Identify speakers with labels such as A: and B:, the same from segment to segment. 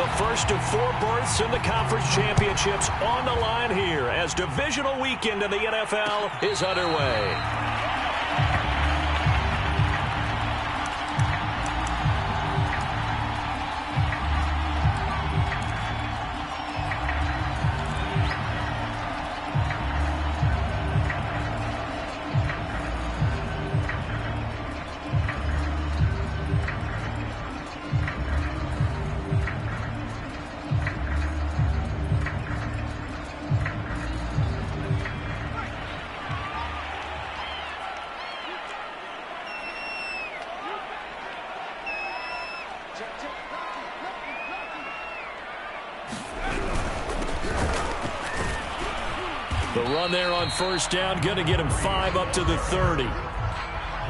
A: The first of 4 berths in the conference championships on the line here as divisional weekend in the NFL is underway. The run there on first down, going to get him 5 up to the 30.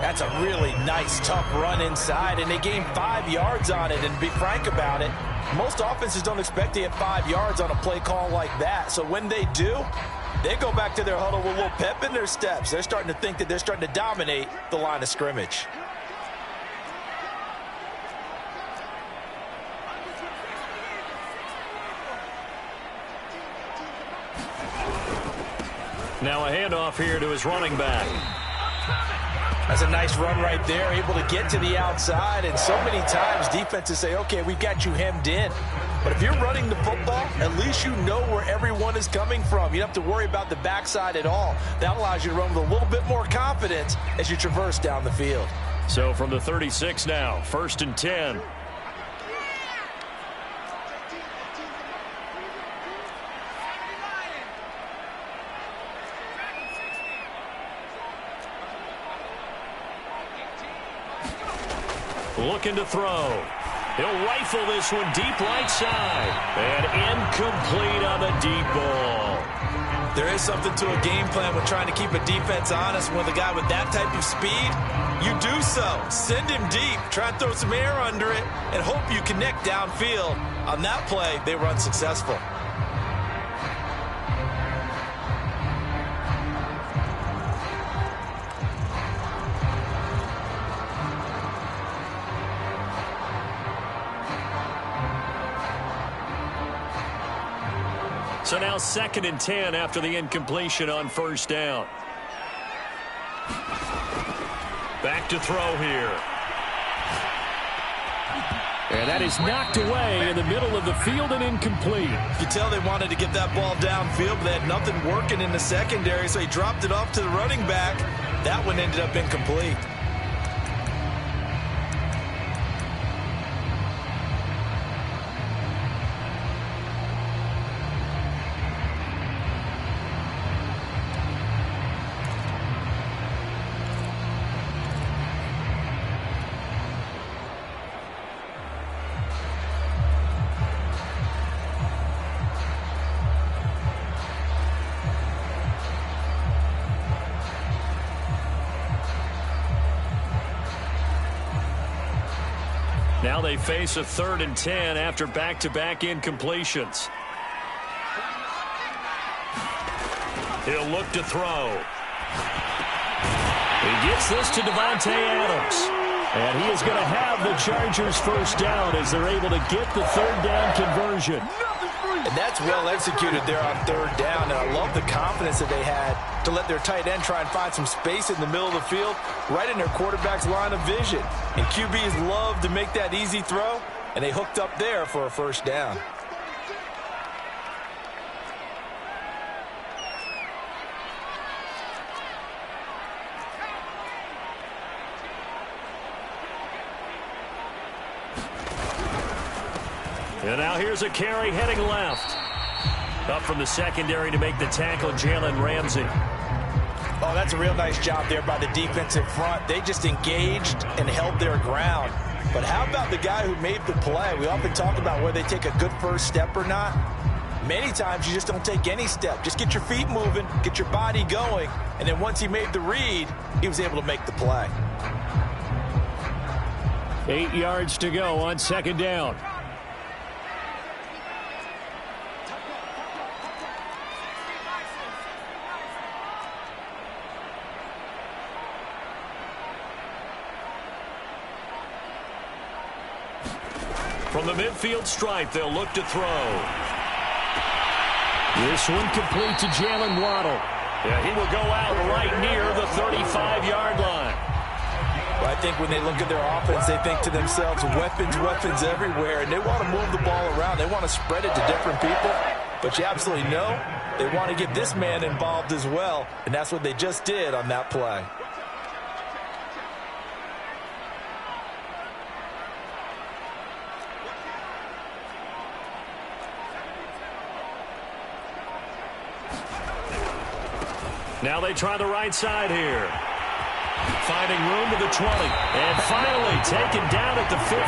B: That's a really nice, tough run inside, and they gained 5 yards on it. And to be frank about it, most offenses don't expect to get 5 yards on a play call like that. So when they do, they go back to their huddle with a little pep in their steps. They're starting to think that they're starting to dominate the line of scrimmage.
A: Now a handoff here to his running back.
B: That's a nice run right there, able to get to the outside. And so many times defenses say, okay, we've got you hemmed in. But if you're running the football, at least you know where everyone is coming from. You don't have to worry about the backside at all. That allows you to run with a little bit more confidence as you traverse down the field.
A: So from the 36 now, 1st and 10. Looking to throw. He'll rifle this one deep right side. And incomplete on the deep ball.
B: There is something to a game plan when trying to keep a defense honest with a guy with that type of speed. You do so. Send him deep. Try and throw some air under it and hope you connect downfield. On that play, they were unsuccessful.
A: So now 2nd and 10 after the incompletion on first down. Back to throw here. And that is knocked away in the middle of the field and incomplete.
B: You could tell they wanted to get that ball downfield, but they had nothing working in the secondary, so he dropped it off to the running back. That one ended up incomplete.
A: Now they face a 3rd and 10 after back-to-back incompletions. He'll look to throw. He gets this to Devontae Adams. And he is going to have the Chargers first down as they're able to get the 3rd down conversion.
B: And that's well executed there on 3rd down. And I love the confidence that they had to let their tight end try and find some space in the middle of the field, right in their quarterback's line of vision. And QBs love to make that easy throw, and they hooked up there for a first down.
A: And now here's a carry heading left. Up from the secondary to make the tackle, Jalen Ramsey.
B: Oh, that's a real nice job there by the defensive front. They just engaged and held their ground. But how about the guy who made the play? We often talk about whether they take a good first step or not. Many times you just don't take any step. Just get your feet moving, get your body going, and then once he made the read, he was able to make the play.
A: 8 yards to go on 2nd down. From From the midfield stripe, they'll look to throw. This one complete to Jalen Waddle. Yeah, he will go out right near the 35-yard line.
B: Well, I think when they look at their offense, they think to themselves, weapons, weapons everywhere, and they want to move the ball around. They want to spread it to different people, but you absolutely know they want to get this man involved as well, and that's what they just did on that play.
A: Now they try the right side here. Finding room to the 20. And finally taken down at the 15.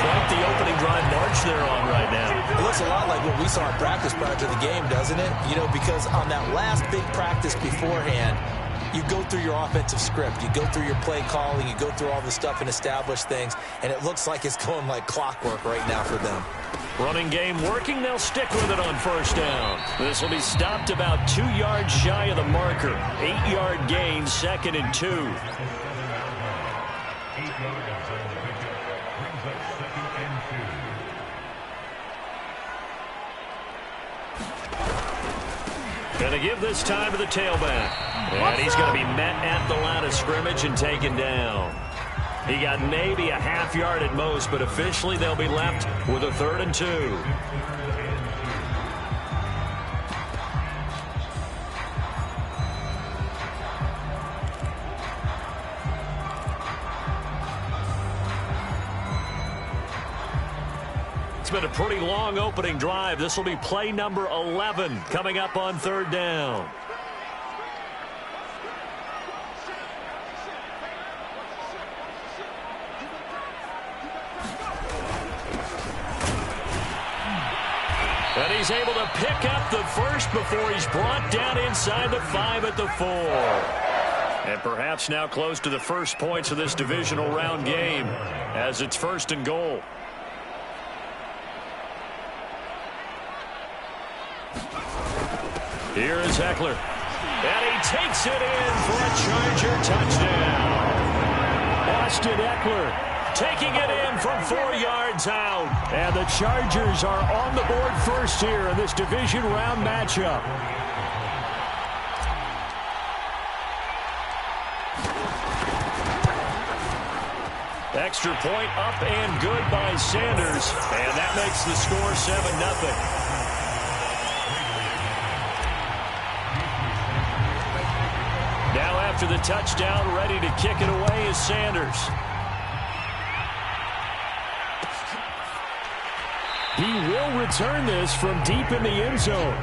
A: Quite the opening drive march they're on right now.
B: It looks a lot like what we saw in practice prior to the game, doesn't it? You know, because on that last big practice beforehand, you go through your offensive script. You go through your play calling. You go through all the stuff and establish things. And it looks like it's going like clockwork right now for them.
A: Running game working. They'll stick with it on first down. This will be stopped about 2 yards shy of the marker. 8-yard gain, 2nd and 2. Going to give this time to the tailback. And he's going to be met at the line of scrimmage and taken down. He got maybe a half yard at most, but officially they'll be left with a 3rd and 2. It's been a pretty long opening drive. This will be play number 11 coming up on 3rd down. And he's able to pick up the first before he's brought down inside the 5 at the 4. And perhaps now close to the first points of this divisional round game as it's 1st and goal. Here is Eckler. And he takes it in for a Charger touchdown. Austin Eckler taking it in from 4 yards out. And the Chargers are on the board first here in this division round matchup. Extra point up and good by Sanders. And that makes the score 7-0. Now after the touchdown, ready to kick it away is Sanders. He will return this from deep in the end zone.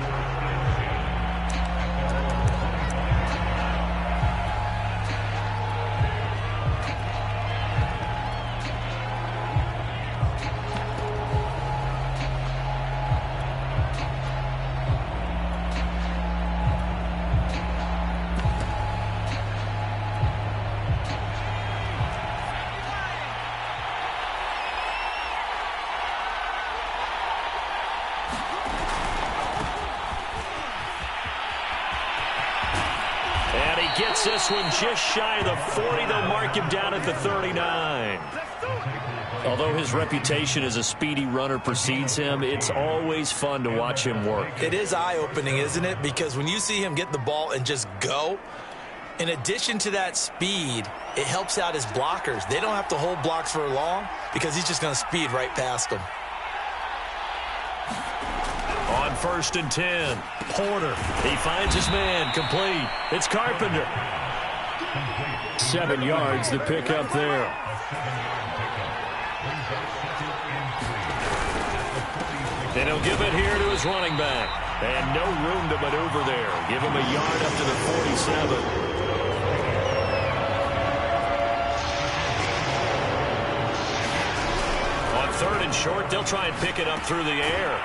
A: Gets this one just shy of the 40. They'll mark him down at the 39. Although his reputation as a speedy runner precedes him, it's always fun to watch him work.
B: It is eye-opening, isn't it? Because when you see him get the ball and just go, in addition to that speed, it helps out his blockers. They don't have to hold blocks for long because he's just going to speed right past them.
A: On 1st and 10, Porter. He finds his man, complete. It's Carpenter. 7 yards to pick up there. And he'll give it here to his running back. And no room to maneuver there. Give him a yard up to the 47. On 3rd and short, they'll try and pick it up through the air.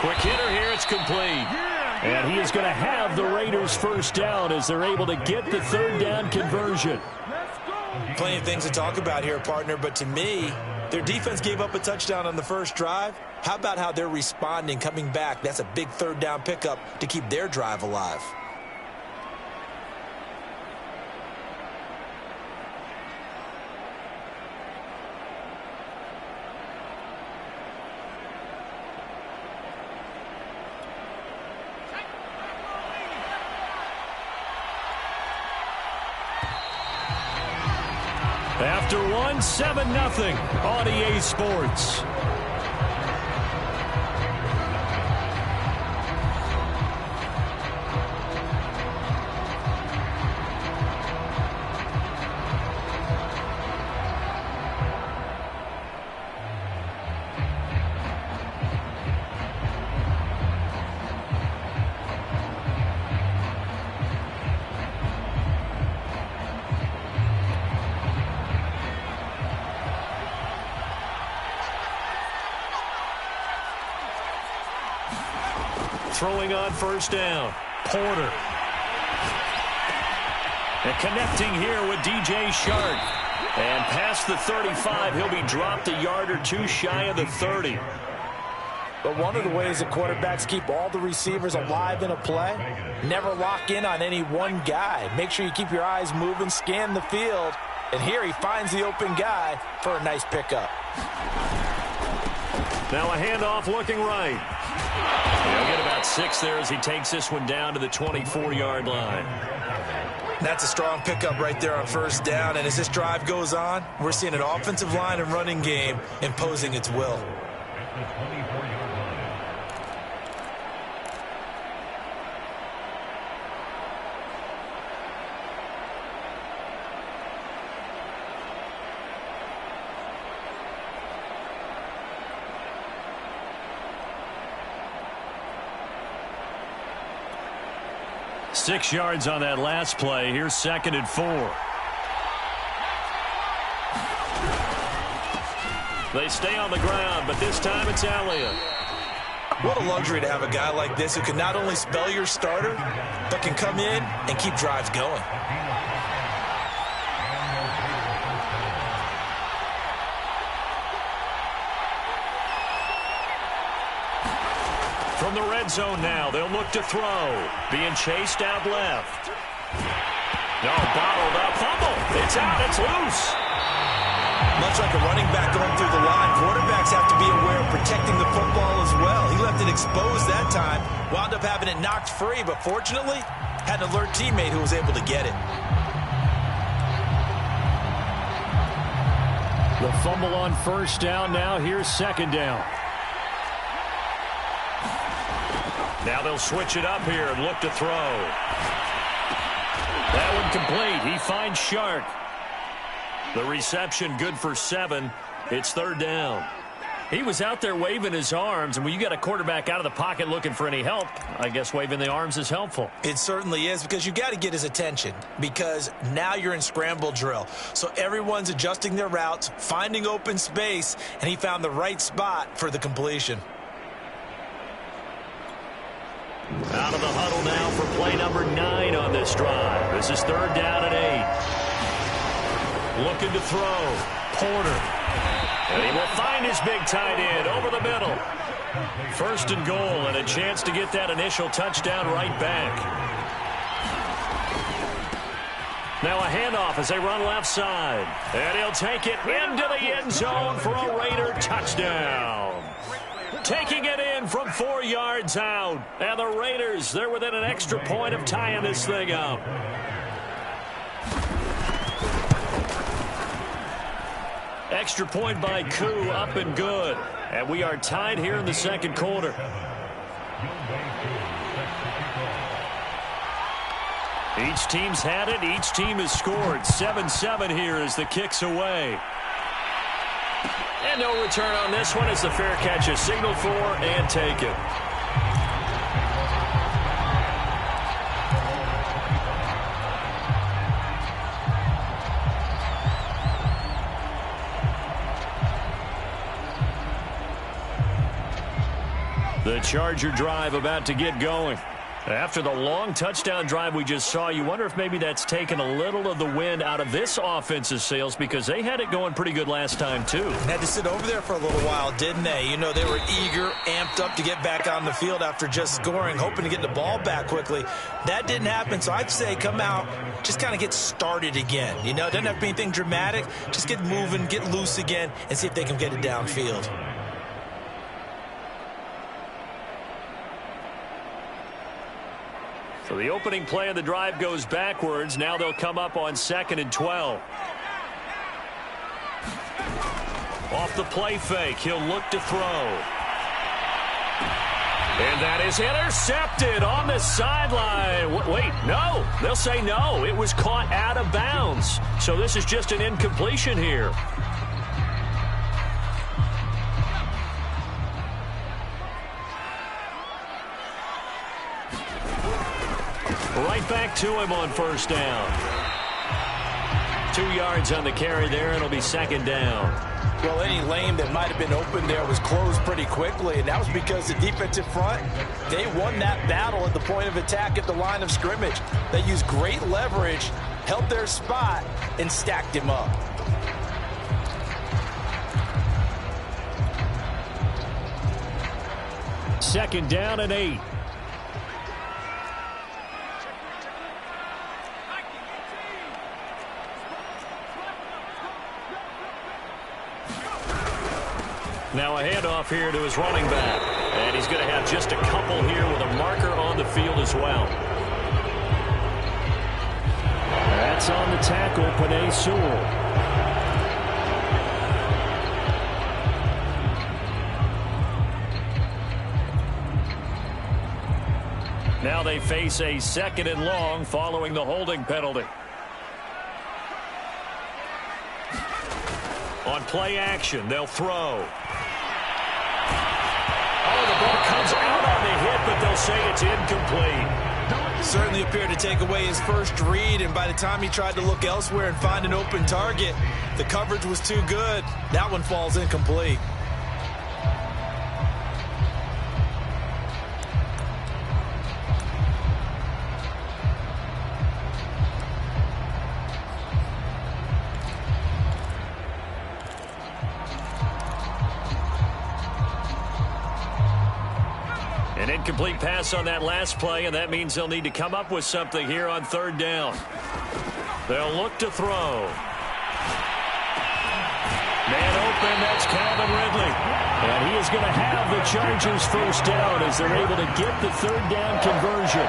A: Quick hitter here, it's complete. And he is going to have the Raiders first down as they're able to get the 3rd down conversion.
B: Plenty of things to talk about here, partner, but to me, their defense gave up a touchdown on the first drive. How about how they're responding, coming back? That's a big 3rd down pickup to keep their drive alive.
A: After one, 7-0 on EA Sports. Throwing on first down, Porter. And connecting here with DJ Shark. And past the 35, he'll be dropped a yard or two shy of the 30.
B: But one of the ways that quarterbacks keep all the receivers alive in a play, never lock in on any one guy. Make sure you keep your eyes moving, scan the field. And here he finds the open guy for a nice pickup.
A: Now a handoff looking right. He'll get about 6 there as he takes this one down to the 24-yard line.
B: That's a strong pickup right there on first down. And as this drive goes on, we're seeing an offensive line and running game imposing its will.
A: Six yards on that last play. Here's 2nd and 4. They stay on the ground, but this time it's Elliott.
B: What a luxury to have a guy like this who can not only spell your starter, but can come in and keep drives going.
A: From the red zone now, they'll look to throw. Being chased out left. No, bottled up, fumble. It's out, it's loose.
B: Much like a running back going through the line, quarterbacks have to be aware of protecting the football as well. He left it exposed that time, wound up having it knocked free, but fortunately, had an alert teammate who was able to get it.
A: The fumble on first down now. Here's 2nd down. Now they'll switch it up here and look to throw. That one complete. He finds Shark. The reception good for 7. It's 3rd down. He was out there waving his arms, and when you got a quarterback out of the pocket looking for any help, I guess waving the arms is helpful.
B: It certainly is, because you got to get his attention, because now you're in scramble drill. So everyone's adjusting their routes, finding open space, and he found the right spot for the completion.
A: Out of the huddle now for play number 9 on this drive. This is 3rd down and 8. Looking to throw. Porter. And he will find his big tight end over the middle. 1st and goal, and a chance to get that initial touchdown right back. Now a handoff as they run left side. And he'll take it into the end zone for a Raider touchdown. Taking it in from 4 yards out. And the Raiders, they're within an extra point of tying this thing up. Extra point by Koo, up and good. And we are tied here in the 2nd quarter. Each team's had it. Each team has scored. 7-7 here as the kick's away. And no return on this one as the fair catch is signaled for and taken. The Charger drive about to get going. After the long touchdown drive we just saw, you wonder if maybe that's taken a little of the wind out of this offense's sails, because they had it going pretty good last time, too.
B: Had to sit over there for a little while, didn't they? You know, they were eager, amped up to get back on the field after just scoring, hoping to get the ball back quickly. That didn't happen, so I'd say come out, just kind of get started again. You know, it doesn't have to be anything dramatic. Just get moving, get loose again, and see if they can get it downfield.
A: So the opening play of the drive goes backwards. Now they'll come up on 2nd and 12. Off the play fake, he'll look to throw. And that is intercepted on the sideline. Wait, no. They'll say no. It was caught out of bounds. So this is just an incompletion here. Right back to him on first down. 2 yards on the carry there. It'll be second down.
B: Well, any lane that might have been open there was closed pretty quickly, and that was because the defensive front, they won that battle at the point of attack at the line of scrimmage. They used great leverage, held their spot, and stacked him up.
A: Second down and 8. Now a handoff here to his running back. And he's going to have just a couple here with a marker on the field as well. That's on the tackle, Penei Sewell. Now they face a second and long following the holding penalty. On play action, they'll throw. Oh, the ball comes out on the hit, but they'll say it's incomplete.
B: Certainly appeared to take away his first read, and by the time he tried to look elsewhere and find an open target, the coverage was too good. That one falls incomplete.
A: An incomplete pass on that last play, and that means they'll need to come up with something here on third down. They'll look to throw. Man open, that's Calvin Ridley. And he is going to have the Chargers first down as they're able to get the third down conversion.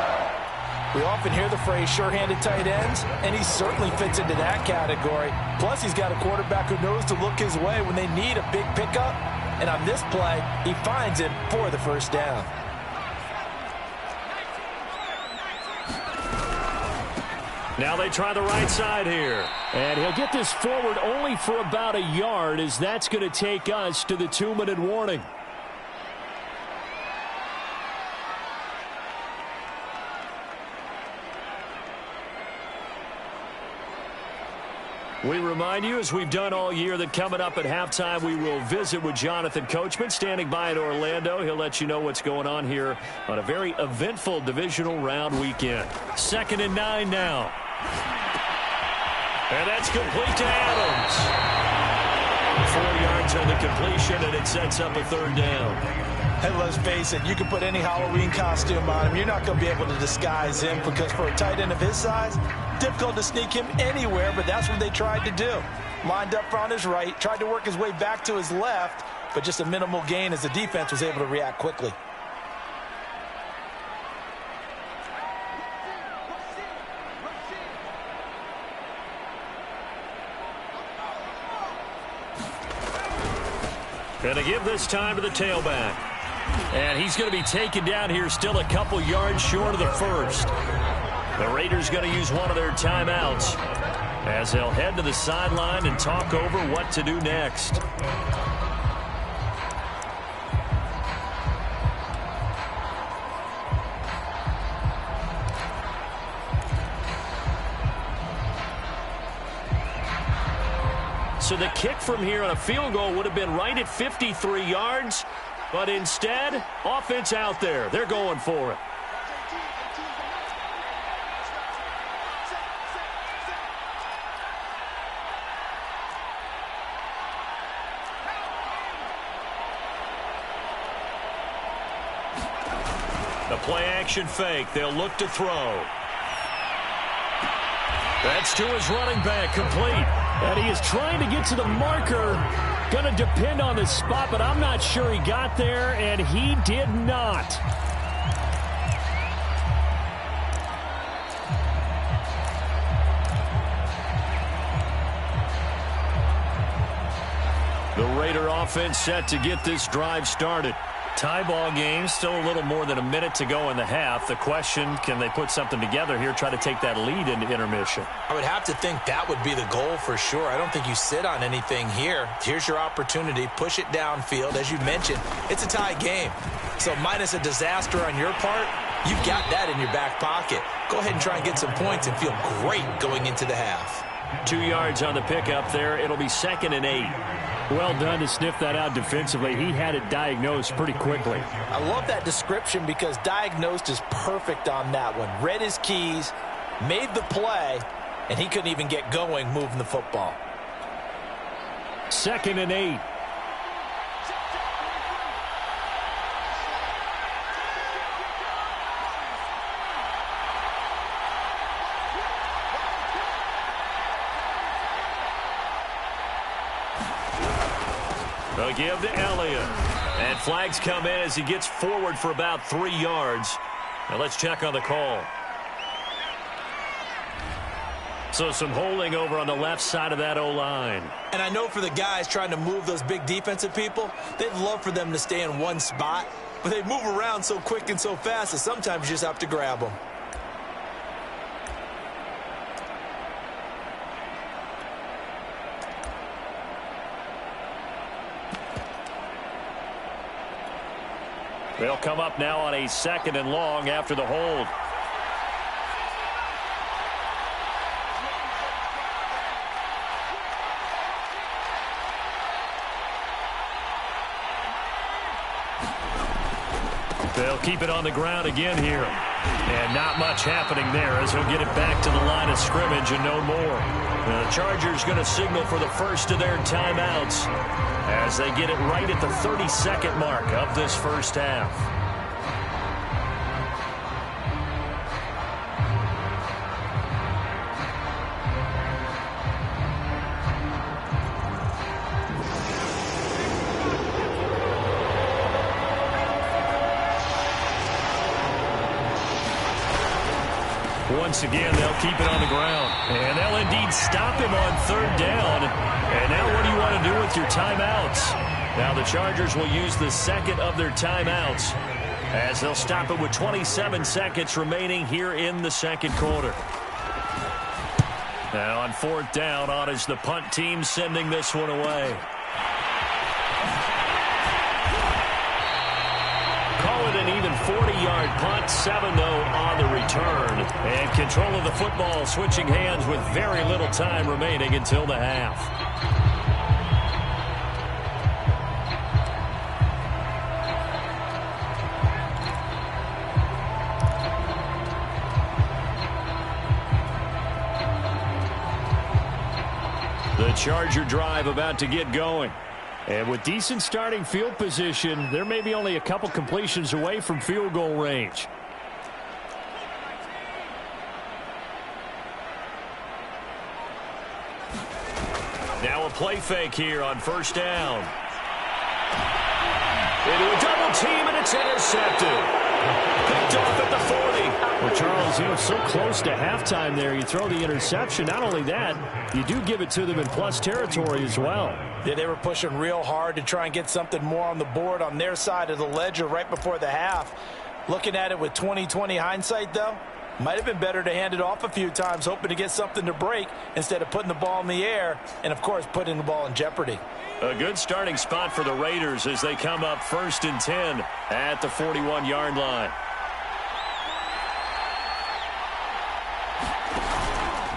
B: We often hear the phrase sure-handed tight ends, and he certainly fits into that category. Plus, he's got a quarterback who knows to look his way when they need a big pickup. And on this play, he finds it for the first down.
A: Now they try the right side here. And he'll get this forward only for about a yard, as that's going to take us to the 2-minute warning. We remind you, as we've done all year, that coming up at halftime, we will visit with Jonathan Coachman, standing by in Orlando. He'll let you know what's going on here on a very eventful divisional round weekend. 2nd and 9 now. And that's complete to Adams. 4 yards on the completion, and it sets up a third down.
B: And let's face it, you can put any Halloween costume on him. You're not going to be able to disguise him, because for a tight end of his size, difficult to sneak him anywhere, but that's what they tried to do. Lined up on his right, tried to work his way back to his left, but just a minimal gain as the defense was able to react quickly.
A: Going to give this time to the tailback. And he's going to be taken down here still a couple yards short of the first. The Raiders going to use one of their timeouts as they'll head to the sideline and talk over what to do next. So the kick from here on a field goal would have been right at 53 yards, but instead, offense out there. They're going for it. The play-action fake. They'll look to throw. That's to his running back, complete. And he is trying to get to the marker. Going to depend on the spot, but I'm not sure he got there, and he did not. The Raider offense set to get this drive started. Tie ball game, still a little more than a minute to go in the half. The question, can they put something together here, try to take that lead into intermission?
B: I would have to think that would be the goal for sure. I don't think you sit on anything here. Here's your opportunity. Push it downfield. As you mentioned, it's a tie game. So minus a disaster on your part, you've got that in your back pocket. Go ahead and try and get some points and feel great going into the half.
A: 2 yards on the pickup there. It'll be 2nd and 8. Well done to sniff that out defensively. He had it diagnosed pretty quickly.
B: I love that description because diagnosed is perfect on that one. Read his keys, made the play, and he couldn't even get going moving the football.
A: 2nd and 8. They'll give to Elliott. And flags come in as he gets forward for about 3 yards. Now let's check on the call. So some holding over on the left side of that O-line.
B: And I know for the guys trying to move those big defensive people, they'd love for them to stay in one spot. But they move around so quick and so fast that sometimes you just have to grab them.
A: They'll come up now on a 2nd and long after the hold. They'll keep it on the ground again here. And not much happening there as he'll get it back to the line of scrimmage and no more. Now the Chargers going to signal for the first of their timeouts as they get it right at the 30-second mark of this first half. Once again, they'll keep it on the ground. And they'll indeed stop him on 3rd down. And now what do you want to do with your timeouts? Now the Chargers will use the 2nd of their timeouts as they'll stop it with 27 seconds remaining here in the 2nd quarter. Now on 4th down, on is the punt team sending this one away. Call it an even 40-yard punt, 7-0 on the return. And control of the football switching hands with very little time remaining until the half. The Charger drive about to get going. And with decent starting field position, there may be only a couple completions away from field goal range. Now a play fake here on 1st down. Into a double team, and it's intercepted. Picked off at the 40. Well, Charles, you know, so close to halftime there. You throw the interception. Not only that, you do give it to them in plus territory as well.
B: Yeah, they were pushing real hard to try and get something more on the board on their side of the ledger right before the half. Looking at it with 20/20 hindsight, though, might have been better to hand it off a few times, hoping to get something to break instead of putting the ball in the air and, of course, putting the ball in jeopardy.
A: A good starting spot for the Raiders as they come up 1st and 10 at the 41-yard line.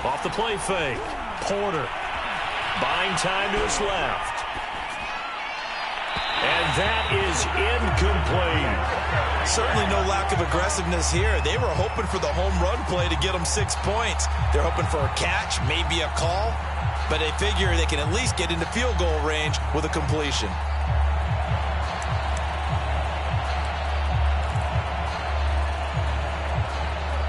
A: Off the play fake. Porter. Buying time to his left. And that is incomplete.
B: Certainly no lack of aggressiveness here. They were hoping for the home run play to get them 6 points. They're hoping for a catch, maybe a call, but they figure they can at least get into field goal range with a completion.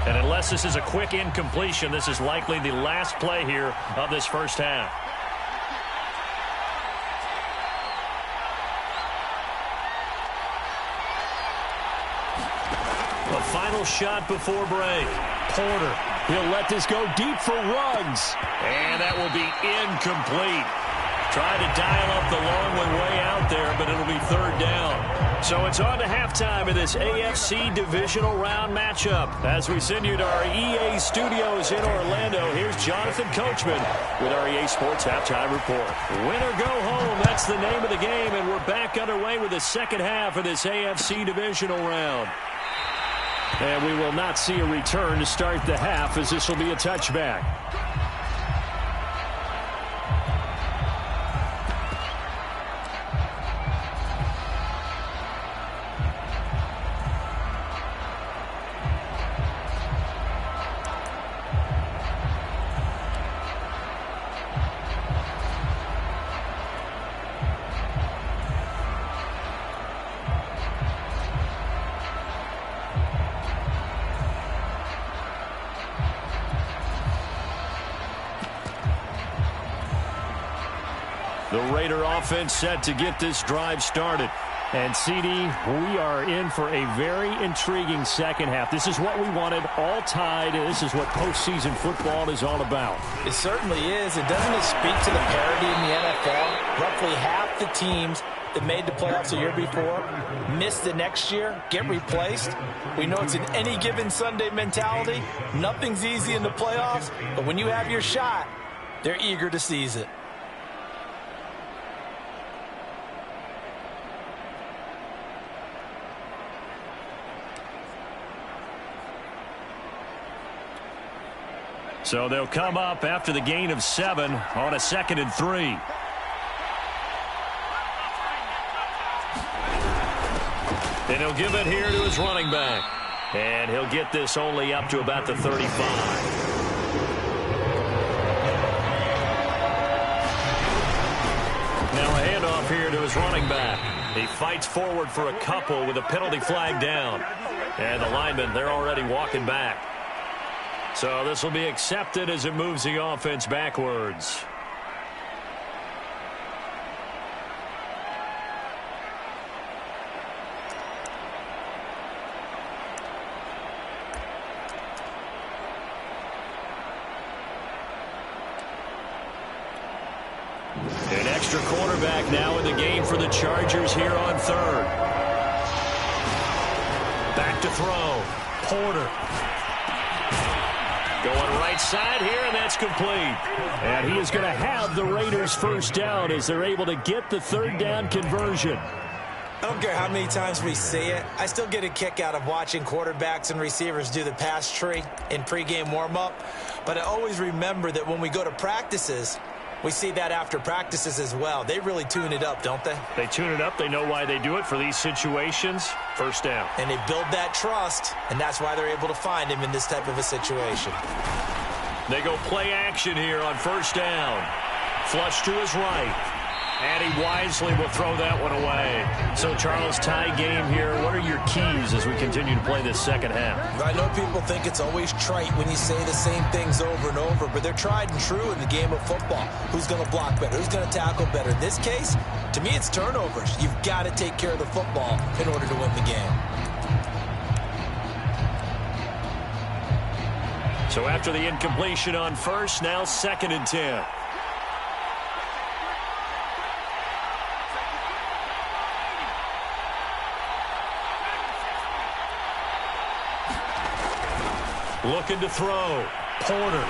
A: And unless this is a quick incompletion, this is likely the last play here of this first half. A final shot before break. Porter, he'll let this go deep for Ruggs. And that will be incomplete. Tried to dial up the long one way out there, but it'll be third down. So it's on to halftime of this AFC divisional round matchup. As we send you to our EA studios in Orlando, here's Jonathan Coachman with our EA Sports Halftime Report. Win or go home, that's the name of the game, and we're back underway with the second half of this AFC divisional round. And we will not see a return to start the half, as this will be a touchback. The Raider offense set to get this drive started. And, CD, we are in for a very intriguing second half. This is what we wanted, all tied, and this is what postseason football is all about.
B: It certainly is. And doesn't it speak to the parity in the NFL? Roughly half the teams that made the playoffs the year before miss the next year, get replaced. We know it's an any given Sunday mentality. Nothing's easy in the playoffs, but when you have your shot, they're eager to seize it.
A: So they'll come up after the gain of 7 on a 2nd and 3. And he'll give it here to his running back. And he'll get this only up to about the 35. Now a handoff here to his running back. He fights forward for a couple with a penalty flag down. And the linemen, they're already walking back. So this will be accepted as it moves the offense backwards. An extra quarterback now in the game for the Chargers here on third. Back to throw. Porter. Going right side here, and that's complete. And he is going to have the Raiders first down as they're able to get the third down conversion.
B: I don't care how many times we see it. I still get a kick out of watching quarterbacks and receivers do the pass tree in pregame warm-up. But I always remember that when we go to practices, we see that after practices as well. They really tune it up, don't they?
A: They tune it up. They know why they do it for these situations. First down.
B: And they build that trust, and that's why they're able to find him in this type of a situation.
A: They go play action here on first down. Flush to his right. And he wisely will throw that one away. So, Charles, tie game here. What are your keys as we continue to play this second half?
B: I know people think it's always trite when you say the same things over and over, but they're tried and true in the game of football. Who's going to block better? Who's going to tackle better? In this case, to me, it's turnovers. You've got to take care of the football in order to win the game.
A: So after the incompletion on first, now 2nd and 10. Looking to throw. Porter.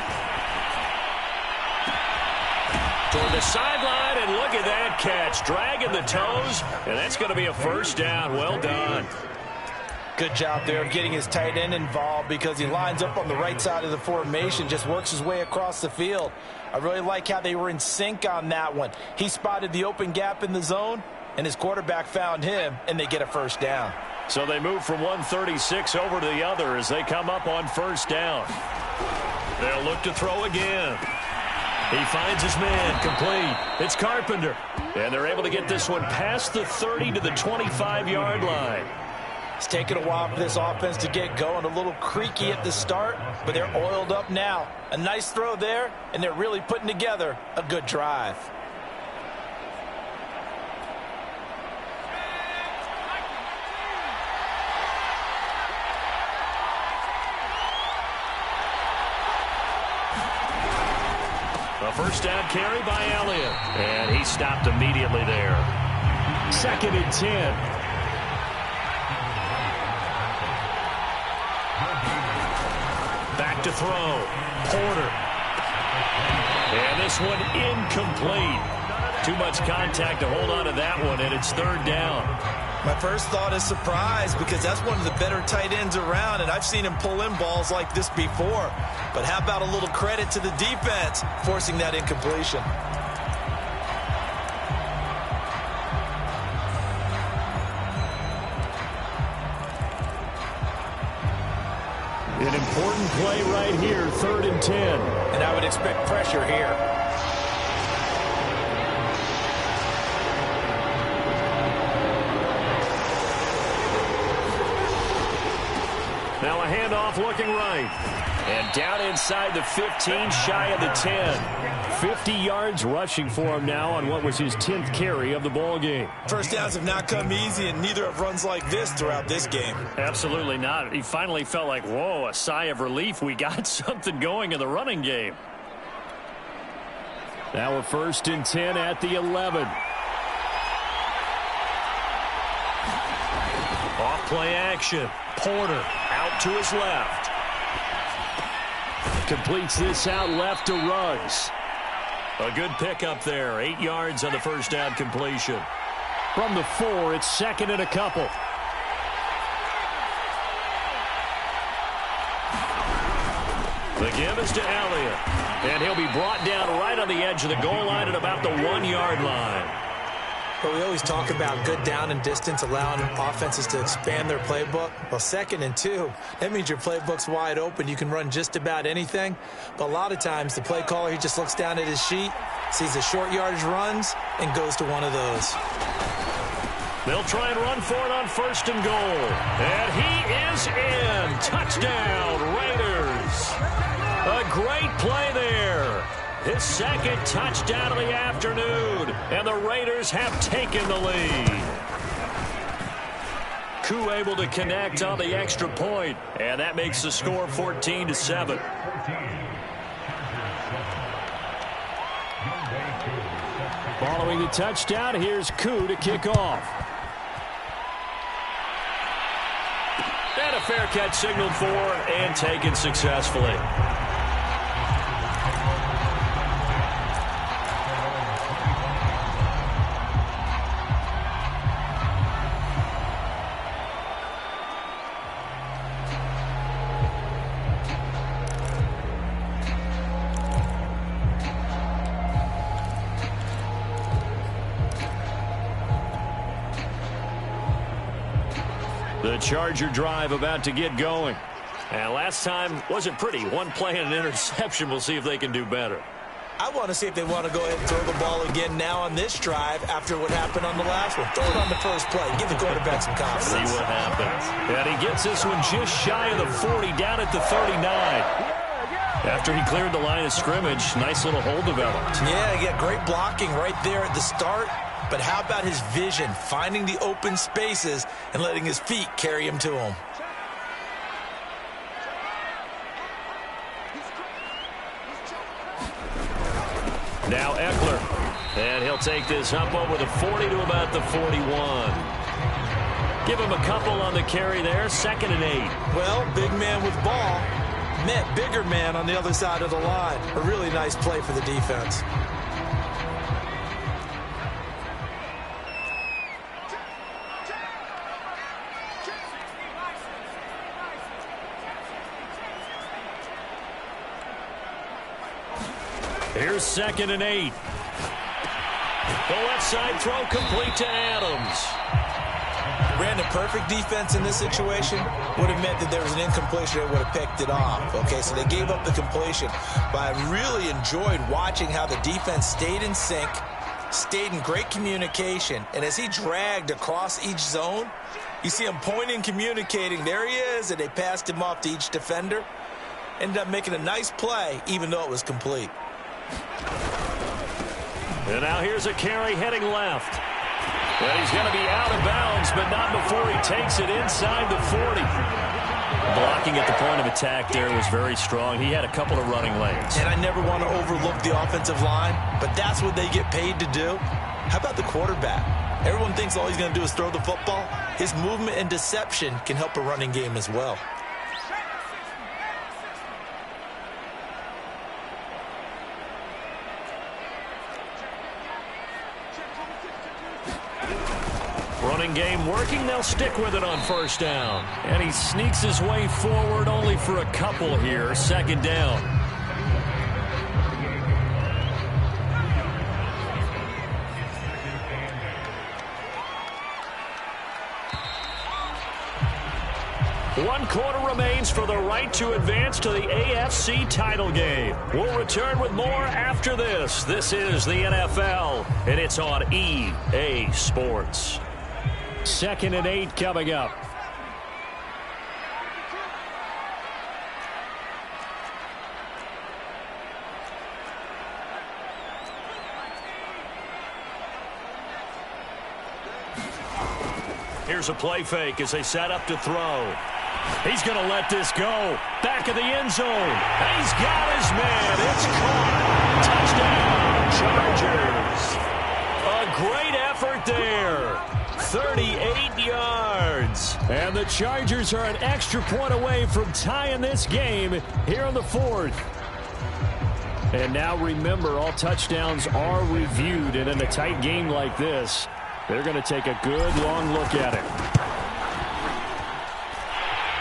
A: Toward the sideline, and look at that catch. Dragging the toes, and that's going to be a first down. Well done.
B: Good job there of getting his tight end involved because he lines up on the right side of the formation, just works his way across the field. I really like how they were in sync on that one. He spotted the open gap in the zone, and his quarterback found him, and they get a first down.
A: So they move from 136 over to the other as they come up on first down. They'll look to throw again. He finds his man, complete. It's Carpenter. And they're able to get this one past the 30 to the 25-yard line.
B: It's taken a while for this offense to get going. A little creaky at the start, but they're oiled up now. A nice throw there, and they're really putting together a good drive.
A: A first down carry by Elliott. And he stopped immediately there. 2nd and 10. Back to throw. Porter. And this one incomplete. Too much contact to hold on to that one, and it's 3rd down.
B: My first thought is surprise, because that's one of the better tight ends around, and I've seen him pull in balls like this before. But how about a little credit to the defense forcing that incompletion?
A: An important play right here, 3rd and 10.
B: And I would expect pressure here.
A: Now a handoff looking right. And down inside the 15, shy of the 10. 50 yards rushing for him now on what was his 10th carry of the ball game.
B: First downs have not come easy, and neither have runs like this throughout this game.
A: Absolutely not. He finally felt like, whoa, a sigh of relief. We got something going in the running game. Now a 1st and 10 at the 11. Off play action. Porter out to his left. Completes this out left to Ruggs. A good pickup there. 8 yards on the first down completion. From the 4, it's 2nd and a couple. The give is to Elliott. And he'll be brought down right on the edge of the goal line at about the 1-yard line.
B: But we always talk about good down and distance, allowing offenses to expand their playbook. Well, 2nd and 2, that means your playbook's wide open. You can run just about anything. But a lot of times, the play caller, he just looks down at his sheet, sees the short yardage runs, and goes to one of those.
A: They'll try and run for it on 1st and goal. And he is in. Touchdown, Raiders. A great play there. His 2nd touchdown of the afternoon, and the Raiders have taken the lead. Koo able to connect on the extra point, and that makes the score 14-7. Following the touchdown, here's Koo to kick off. And a fair catch signaled for and taken successfully. The Charger drive about to get going. And last time wasn't pretty. One play and an interception. We'll see if they can do better.
B: I want to see if they want to go ahead and throw the ball again now on this drive after what happened on the last one. Throw it on the first play. Give the quarterback some confidence.
A: See what happens. And he gets this one just shy of the 40, down at the 39. After he cleared the line of scrimmage, nice little hole developed.
B: Yeah, great blocking right there at the start. But how about his vision, finding the open spaces and letting his feet carry him to him?
A: Now Eckler. And he'll take this up over the 40 to about the 41. Give him a couple on the carry there. 2nd and 8.
B: Well, big man with ball met bigger man on the other side of the line. A really nice play for the defense.
A: Here's 2nd and 8. The left side throw complete to Adams.
B: Brandon, perfect defense in this situation would have meant that there was an incompletion that would have picked it off. Okay, so they gave up the completion. But I really enjoyed watching how the defense stayed in sync, stayed in great communication. And as he dragged across each zone, you see him pointing, communicating. There he is, and they passed him off to each defender. Ended up making a nice play, even though it was complete.
A: And now here's a carry heading left. And he's going to be out of bounds, but not before he takes it inside the 40. Blocking at the point of attack there was very strong. He had a couple of running lanes.
B: And I never want to overlook the offensive line, but that's what they get paid to do. How about the quarterback? Everyone thinks all he's going to do is throw the football. His movement and deception can help a running game as well.
A: Running game working. They'll stick with it on first down. And he sneaks his way forward only for a couple here. Second down. One quarter remains for the right to advance to the AFC title game. We'll return with more after this. This is the NFL, and it's on EA Sports. 2nd and 8 coming up. Here's a play fake as they set up to throw. He's going to let this go. Back of the end zone. He's got his man. It's caught. Touchdown, Chargers. A great effort there. 38 yards. And the Chargers are an extra point away from tying this game here in the 4th. And now remember, all touchdowns are reviewed. And in a tight game like this, they're going to take a good long look at it.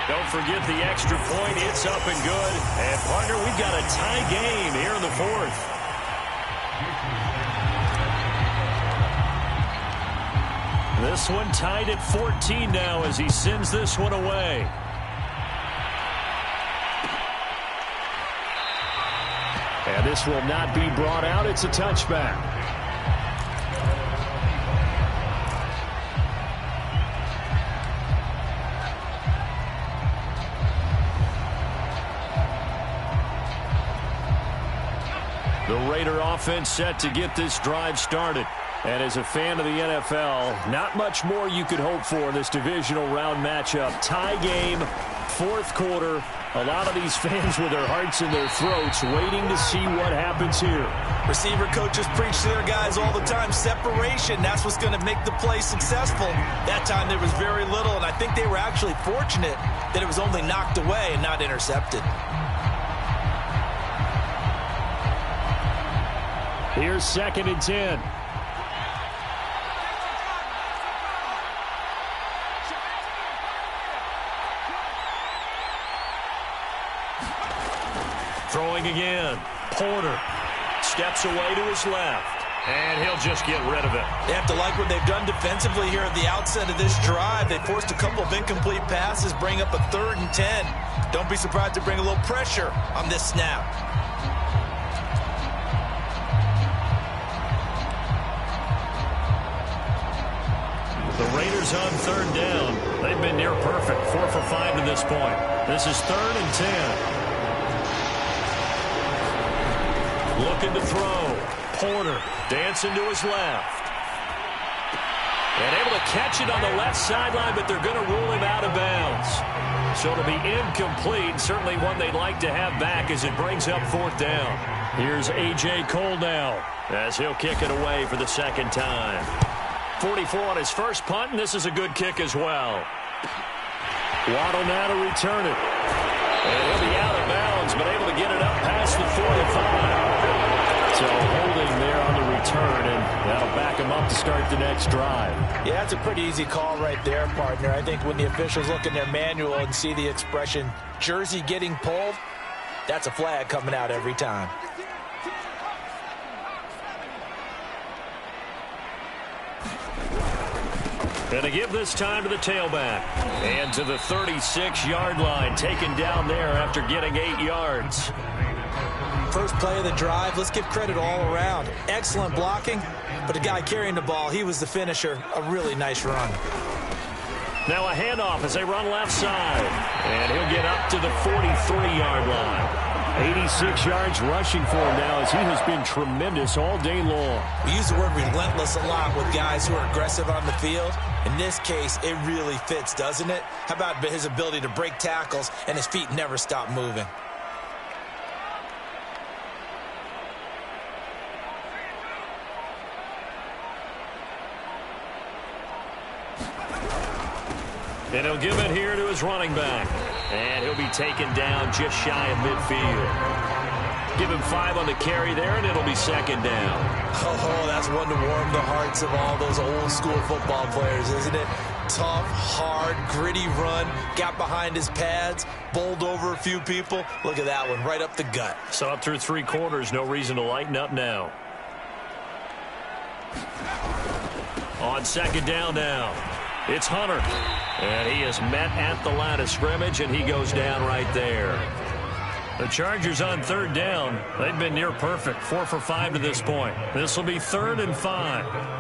A: Don't forget the extra point. It's up and good. And, partner, we've got a tie game here in the 4th. This one tied at 14 now as he sends this one away. And this will not be brought out. It's a touchback. The Raider offense set to get this drive started. And as a fan of the NFL, not much more you could hope for in this divisional round matchup. Tie game, 4th quarter. A lot of these fans with their hearts in their throats waiting to see what happens here.
B: Receiver coaches preach to their guys all the time. Separation, that's what's going to make the play successful. That time there was very little, and I think they were actually fortunate that it was only knocked away and not intercepted.
A: Here's 2nd and 10. Throwing again. Porter steps away to his left. And he'll just get rid of it.
B: They have to like what they've done defensively here at the outset of this drive. They forced a couple of incomplete passes, bring up a 3rd and 10. Don't be surprised to bring a little pressure on this snap.
A: The Raiders on 3rd down. They've been near perfect. 4 for 5 to this point. This is 3rd and 10. Looking to throw. Porter dancing to his left. And able to catch it on the left sideline, but they're going to rule him out of bounds. So it'll be incomplete. Certainly one they'd like to have back as it brings up 4th down. Here's A.J. Cole now as he'll kick it away for the 2nd time. 44 on his first punt, and this is a good kick as well. Waddle now to return it. And he'll be out of bounds, but able to get it up past the 45. So holding there on the return, and that'll back him up to start the next drive.
B: Yeah, that's a pretty easy call right there, partner. I think when the officials look in their manual and see the expression, jersey getting pulled, that's a flag coming out every time.
A: And to give this time to the tailback. And to the 36-yard line, taken down there after getting 8 yards.
B: First play of the drive, let's give credit all around. Excellent blocking, but the guy carrying the ball, he was the finisher. A really nice run.
A: Now a handoff as they run left side. And he'll get up to the 43-yard line. 86 yards rushing for him now, as he has been tremendous all day long.
B: We use the word relentless a lot with guys who are aggressive on the field. In this case, it really fits, doesn't it? How about his ability to break tackles and his feet never stop moving?
A: And he'll give it here to his running back. And he'll be taken down just shy of midfield. Give him 5 on the carry there, and it'll be second down.
B: Oh, that's one to warm the hearts of all those old school football players, isn't it? Tough, hard, gritty run. Got behind his pads, bowled over a few people. Look at that one, right up the gut.
A: So up through 3 quarters, no reason to lighten up now. On second down now, it's Hunter. And he is met at the line of scrimmage, and he goes down right there. The Chargers on third down. They've been near perfect, 4 for 5 to this point. This will be 3rd and 5.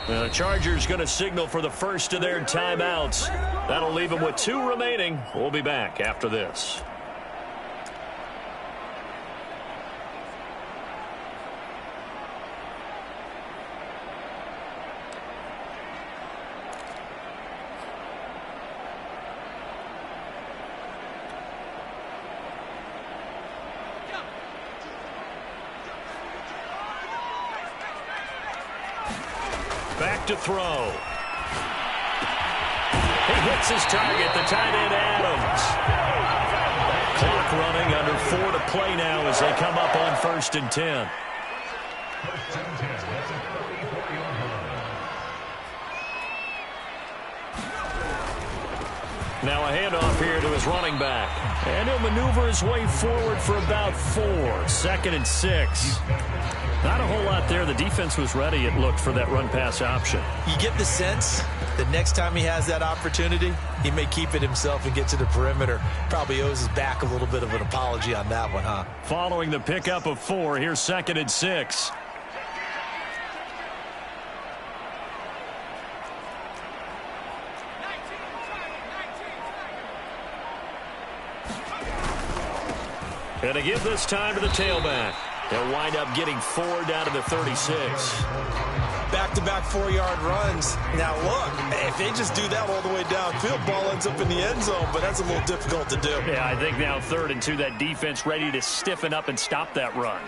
A: The Chargers going to signal for the first of their timeouts. That'll leave them with 2 remaining. We'll be back after this. Back to throw. He hits his target, the tight end Adams. Clock running, under 4 to play now as they come up on 1st and 10. Now a handoff here to his running back. And he'll maneuver his way forward for about 4. 2nd and 6. Not a whole lot there. The defense was ready, it looked, for that run-pass option.
B: You get the sense that next time he has that opportunity, he may keep it himself and get to the perimeter. Probably owes his back a little bit of an apology on that one, huh?
A: Following the pickup of 4, here's 2nd and 6. And to give this time to the tailback. They'll wind up getting 4 down to the 36.
B: Back-to-back 4-yard runs. Now, look, if they just do that all the way downfield, ball ends up in the end zone, but that's a little difficult to do.
A: Yeah, I think now 3rd and 2, that defense ready to stiffen up and stop that run.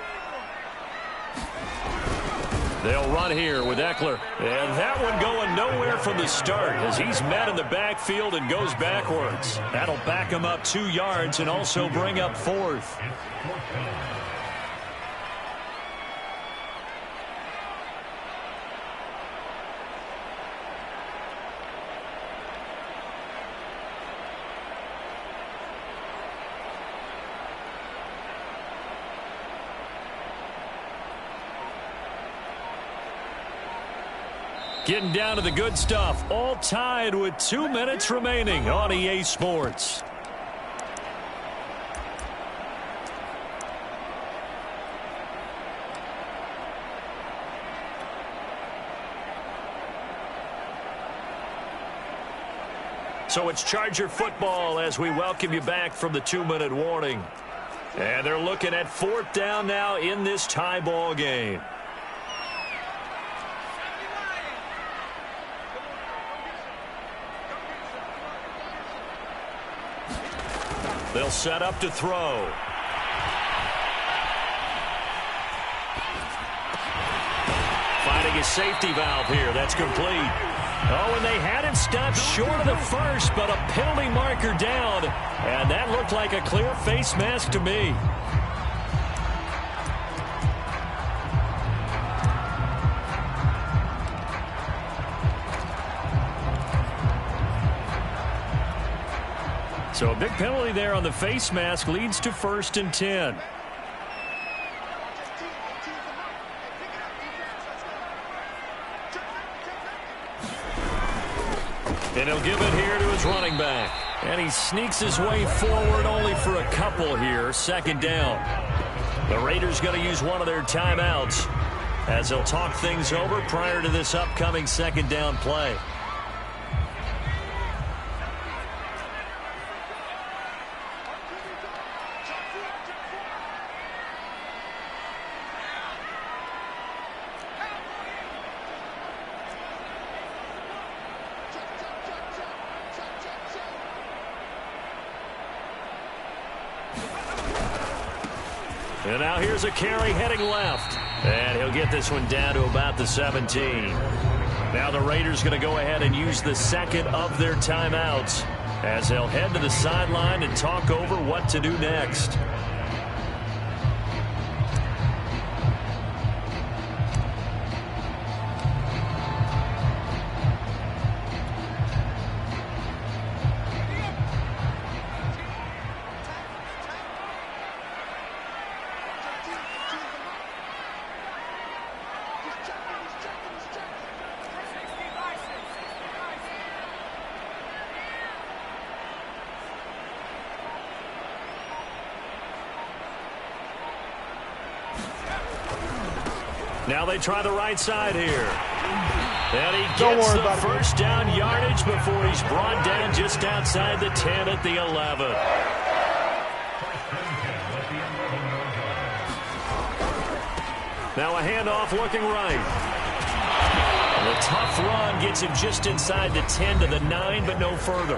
A: They'll run here with Eckler. And that one going nowhere from the start as he's met in the backfield and goes backwards. That'll back him up 2 yards and also bring up 4th. Getting down to the good stuff. All tied with 2 minutes remaining on EA Sports. So it's Charger football as we welcome you back from the 2-minute warning. And they're looking at 4th down now in this tie ball game. They'll set up to throw. Finding a safety valve here. That's complete. Oh, and they had it stopped short of the first, but a penalty marker down. And that looked like a clear face mask to me. So a big penalty there on the face mask leads to 1st and 10. And he'll give it here to his running back. And he sneaks his way forward only for a couple here. Second down. The Raiders going to use one of their timeouts as they'll talk things over prior to this upcoming second down play. And now here's a carry heading left. And he'll get this one down to about the 17. Now the Raiders going to go ahead and use the second of their timeouts as they'll head to the sideline and talk over what to do next. Now they try the right side here. And he gets the first down yardage before he's brought down just outside the 10 at the 11. Now a handoff looking right. The tough run gets him just inside the 10 to the 9, but no further.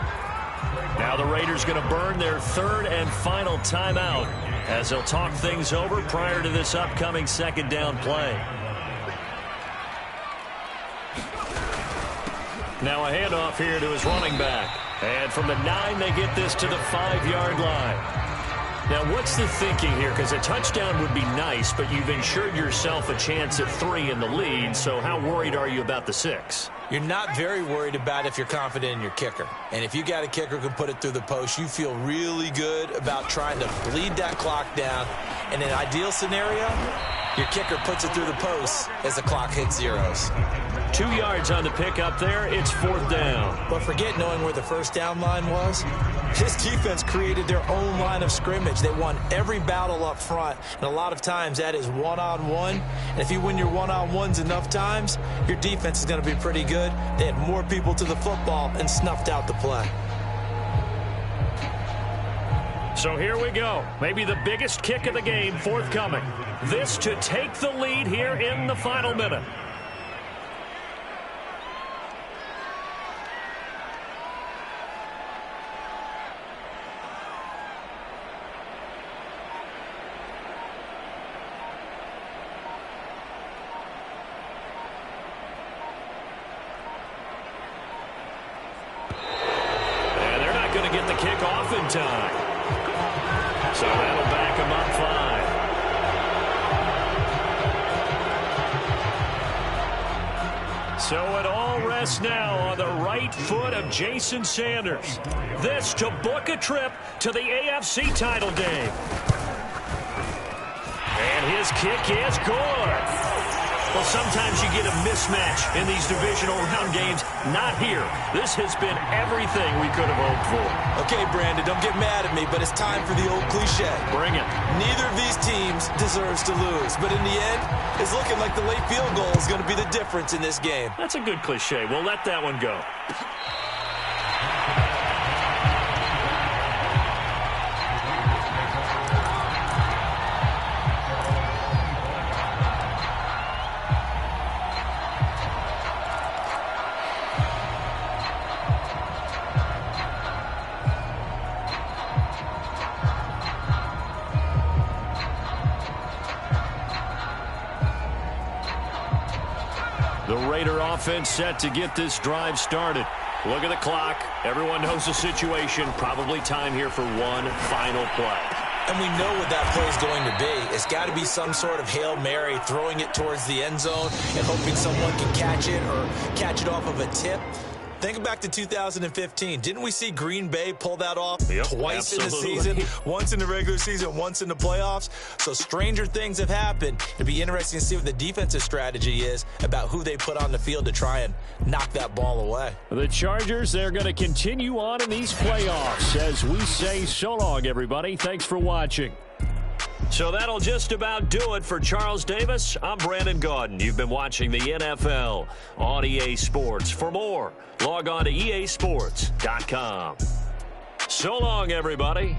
A: Now the Raiders going to burn their third and final timeout as they'll talk things over prior to this upcoming second down play. Now a handoff here to his running back. And from the 9, they get this to the 5-yard line. Now, what's the thinking here? Because a touchdown would be nice, but you've ensured yourself a chance at 3 in the lead, so how worried are you about the 6?
B: You're not very worried about if you're confident in your kicker. And if you got a kicker who can put it through the post, you feel really good about trying to bleed that clock down. In an ideal scenario, your kicker puts it through the post as the clock hits zeros.
A: 2 yards on the pick up there. It's 4th down.
B: But forget knowing where the first down line was. This defense created their own line of scrimmage. They won every battle up front, and a lot of times that is one-on-one. And if you win your one-on-ones enough times, your defense is going to be pretty good. They had more people to the football and snuffed out the play.
A: So here we go. Maybe the biggest kick of the game forthcoming. This to take the lead here in the final minute. Get the kick off in time. So that'll back him up 5. So it all rests now on the right foot of Jason Sanders. This to book a trip to the AFC title game. And his kick is good. Well, sometimes you get a mismatch in these divisional round games. Not here. This has been everything we could have hoped for.
B: Okay, Brandon, don't get mad at me, but it's time for the old cliche.
A: Bring it.
B: Neither of these teams deserves to lose, but in the end, it's looking like the late field goal is going to be the difference in this game.
A: That's a good cliche. We'll let that one go. The Raider offense set to get this drive started. Look at the clock. Everyone knows the situation. Probably time here for one final play.
B: And we know what that play is going to be. It's got to be some sort of Hail Mary, throwing it towards the end zone and hoping someone can catch it or catch it off of a tip. Think back to 2015. Didn't we see Green Bay pull that off twice
A: absolutely.
B: in the season? Once in the regular season, once in the playoffs. So stranger things have happened. It'd be interesting to see what the defensive strategy is about who they put on the field to try and knock that ball away.
A: The Chargers, they're going to continue on in these playoffs as we say so long, everybody. Thanks for watching. So that'll just about do it for Charles Davis. I'm Brandon Gaudin. You've been watching the NFL on EA Sports. For more, log on to easports.com. So long, everybody.